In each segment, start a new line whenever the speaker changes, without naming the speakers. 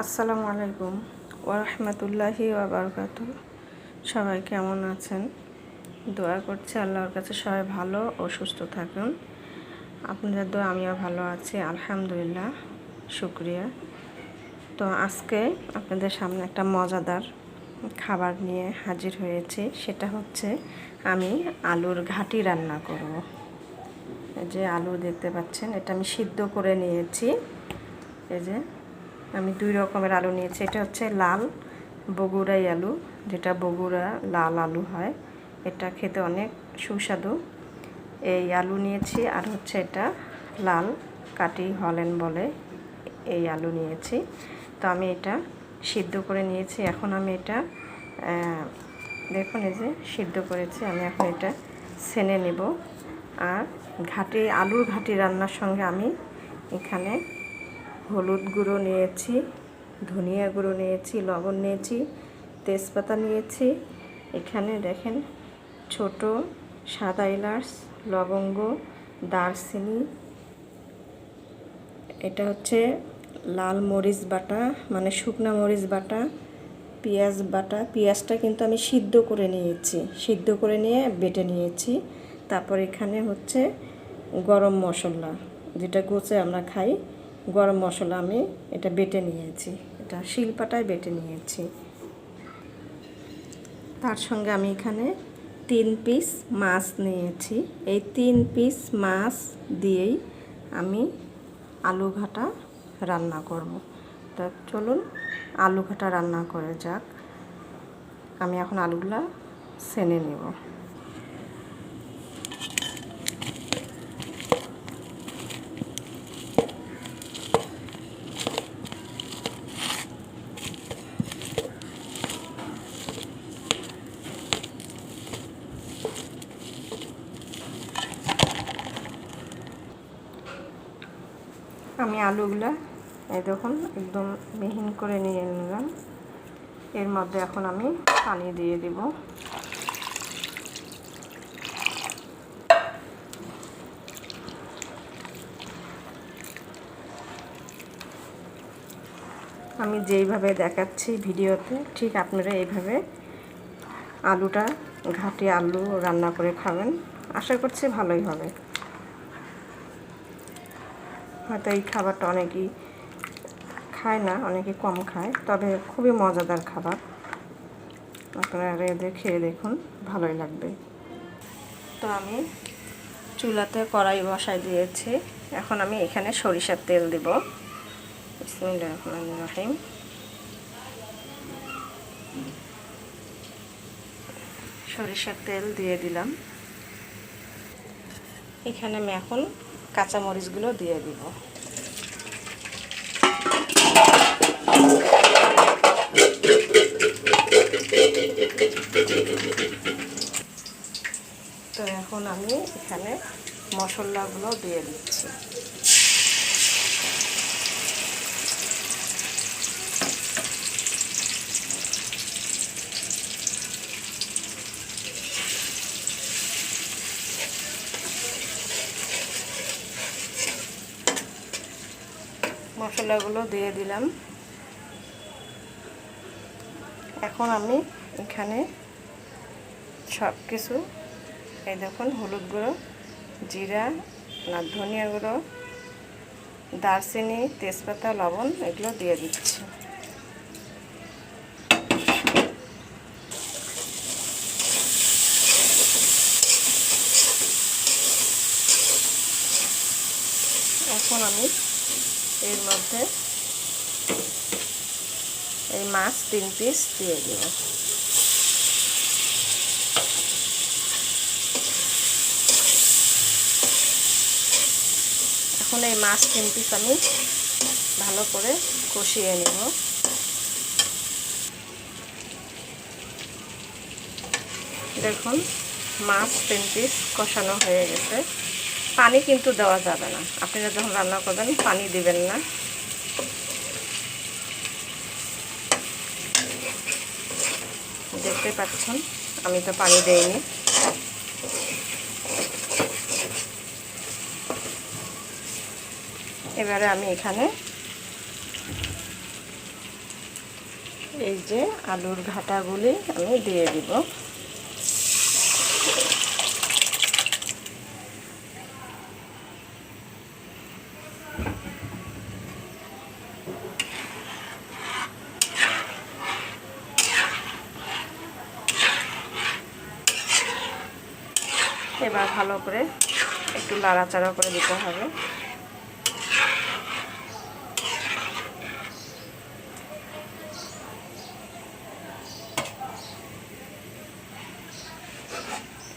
আসসালামু আলাইকুম ওয়া রাহমাতুল্লাহি ওয়া বারাকাতুহু। সবাই কেমন আছেন? দোয়া করছি আল্লাহর কাছে সবাই ভালো ও সুস্থ থাকুন। আপনাদের দোয়া আমিও ভালো আছি, আলহামদুলিল্লাহ, শুকরিয়া। তো আজকে আপনাদের সামনে একটা মজাদার খাবার নিয়ে হাজির হয়েছি। সেটা হচ্ছে আমি আলুর ঘাটি রান্না করব। এই যে আলু দেখতে পাচ্ছেন, এটা আমি সিদ্ধ করে নিয়েছি। এই যে আমি দুই রকমের আলু নিয়েছি। এটা হচ্ছে লাল বগুড়াই আলু, যেটা বগুড়া লাল আলু হয়, এটা খেতে অনেক সুস্বাদু। এই আলু নিয়েছি। আর হচ্ছে এটা লাল কাটি হল্যান্ড বলে, এই আলু নিয়েছি। তো আমি এটা সিদ্ধ করে নিয়েছি। এখন আমি এটা দেখুন, এই যে সিদ্ধ করেছি, আমি এখন এটা ছেনে নেব। আর আলুর ঘাটি রান্নার সঙ্গে আমি এখানে হলুদ গুঁড়ো নিয়েছি, ধনিয়া গুঁড়ো নিয়েছি, লবণ নিয়েছি, তেজপাতা নিয়েছি। এখানে দেখেন ছোট সাদা এলাচ, লবঙ্গ, দারচিনি, এটা হচ্ছে লাল মরিচ বাটা, মানে শুকনো মরিচ বাটা, পেঁয়াজ বাটা। পেঁয়াজটা কিন্তু আমি সিদ্ধ করে নিয়েছি, সিদ্ধ করে নিয়ে বেটে নিয়েছি। তারপর এখানে হচ্ছে গরম মশলা, যেটা গোছে আমরা খাই, গরম মশলা আমি এটা বেটে নিয়েছি, এটা শিলপাটায় বেটে নিয়েছি। তার সঙ্গে আমি এখানে 3 পিস মাছ নিয়েছি। এই 3 পিস মাছ দিয়েই আমি আলু ঘাটা রান্না করব। তা চলুন আলু ঘাটা রান্না করে যাক। আমি এখন আলুগুলা ছেনে নেব। আমি আলুগুলা এই দেখুন একদম মিহিন করে নিয়ে নিলাম। এর মধ্যে এখন আমি পানি দিয়ে দিব। আমি যেইভাবে দেখাচ্ছি ভিডিওতে, ঠিক আপনারা এইভাবে আলুটা ঘাটি আলু রান্না করে খাবেন, আশা করছি ভালোই হবে। হয়তো এই খাবারটা অনেকেই খায় না, অনেকে কম খায়, তবে খুবই মজাদার খাবার। আপনারা এদের খেয়ে দেখুন, ভালোই লাগবে। তো আমি চুলাতে কড়াই বসাই দিয়েছি। এখন আমি এখানে সরিষার তেল দিব। বিসমিল্লাহির রহমানির রহিম। সরিষার তেল দিয়ে দিলাম। এখানে আমি এখন কাঁচামরিচগুলো দিয়ে দিব। তো এখন আমি এখানে মশলাগুলো দিয়ে দিচ্ছি। মশলাগুলো দিয়ে দিলাম। এখন আমি এখানে সব কিছু, এই দেখুন হলুদ গুঁড়ো, জিরা, ধনিয়া গুঁড়ো, দারচিনি, তেজপাতা, লবণ, এগুলো দিয়ে দিচ্ছি। এখন আমি এর মধ্যে এই মাছ 3 পিস দিয়ে দেব। এখন এই মাছ 3 পিস আমি ভালো করে কষিয়ে নেব। দেখুন মাছ 3 পিস কষানো হয়ে গেছে। পানি কিন্তু দেওয়া যাবে না, আপনারা যখন রান্না করবেন পানি দিবেন না। দেখতে পাচ্ছেন আমি তো পানি দেইনি। এবারে আমি এখানে এই যে আলুর ঘাটাগুলি আমি দিয়ে দিব। এবার ভালো করে একটু নাড়াচাড়া করে দিতে হবে।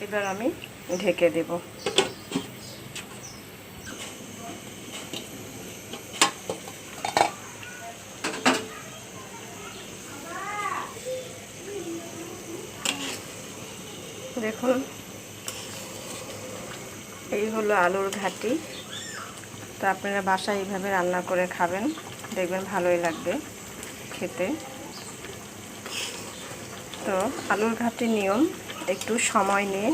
এবার আমি ঢেকে দেব। দেখুন, এই হলো আলুর ঘাটি। তো আপনারা বাসায় এইভাবে রান্না করে খাবেন, দেখবেন ভালোই লাগবে খেতে। তো আলুর ঘাটির নিয়ম, একটু সময় নিয়ে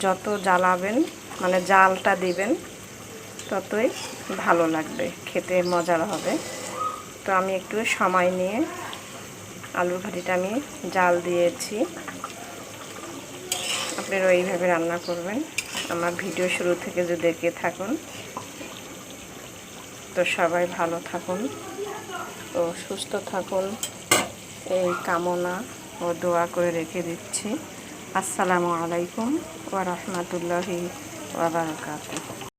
যত জ্বালাবেন, মানে জালটা দিবেন, ততই ভালো লাগবে, খেতে মজার হবে। তো আমি একটু সময় নিয়ে আলুর ঘাটিটা আমি জাল দিয়েছি। আপনারা এইভাবে রান্না করবেন। আমার ভিডিও শুরু থেকে যদি দেখে থাকুন, তো সবাই ভালো থাকুন ও সুস্থ থাকুন, এই কামনা ও দোয়া করে রেখে দিচ্ছি। আসসালামু আলাইকুম ওয়া রাহমাতুল্লাহি ওয়া বারাকাতুহু।